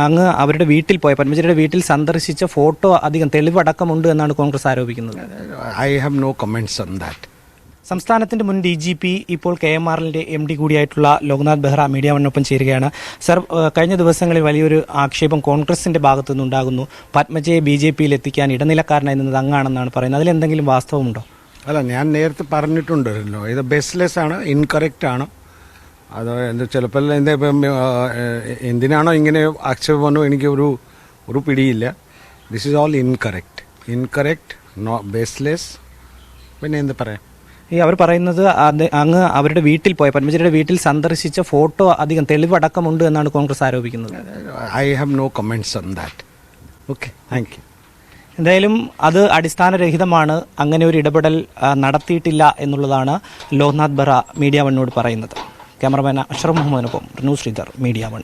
അങ്ങ് അവരുടെ വീട്ടിൽ പോയ പത്മജിയുടെ വീട്ടിൽ സന്ദർശിച്ച ഫോട്ടോ അധികം തെളിവടക്കമുണ്ട് എന്നാണ് കോൺഗ്രസ് ആരോപിക്കുന്നത്. I have no comments on that. സംസ്ഥാനത്തിന്റെ മുൻ DGP ഇപ്പോൾ KMRLന്റെ MD കൂടിയായിട്ടുള്ള ലോക്നാഥ് ബെഹ്റ മീഡിയ വണ്ണൊപ്പം ചേരുകയാണ്. സർ, കഴിഞ്ഞ ദിവസങ്ങളിൽ വലിയൊരു ആക്ഷേപം കോൺഗ്രസിന്റെ ഭാഗത്തു നിന്നുണ്ടാകുന്നു. പത്മജയെ BJPയിൽ എത്തിക്കാൻ ഇടനിലക്കാരനായി നിന്നത് അങ്ങാണെന്നാണ് പറയുന്നത്. അതിലെന്തെങ്കിലും വാസ്തവമുണ്ടോ? അല്ല, ഞാൻ നേരത്തെ പറഞ്ഞിട്ടുണ്ടല്ലോ, ഇത് ബേസ്ലെസ് ആണ്, ഇൻകറക്റ്റ് ആണ്. അത് ചിലപ്പോൾ എന്തിനാണോ ഇങ്ങനെ ആക്ഷേപമോ എനിക്ക് ഒരു പിടിയില്ല. This is all incorrect no baseless. പിന്നെ എന്ത് പറയാം? അവർ പറയുന്നത് അങ്ങ് അവരുടെ വീട്ടിൽ പോയ പത്മജിയുടെ വീട്ടിൽ സന്ദർശിച്ച ഫോട്ടോ അധികം തെളിവടക്കമുണ്ട് എന്നാണ് കോൺഗ്രസ് ആരോപിക്കുന്നത്. I have no comments on that. Okay, thank you. എന്തായാലും അത് അടിസ്ഥാനരഹിതമാണ്, അങ്ങനെ ഒരു ഇടപെടൽ നടത്തിയിട്ടില്ല എന്നുള്ളതാണ് ലോക്നാഥ് ബെഹ്റ മീഡിയ വണ്ണോട് പറയുന്നത്. ക്യാമറമാൻ അഷ്റഫ് മുഹമ്മദിനൊപ്പം റിനു ശ്രീധർ, മീഡിയ വൺ.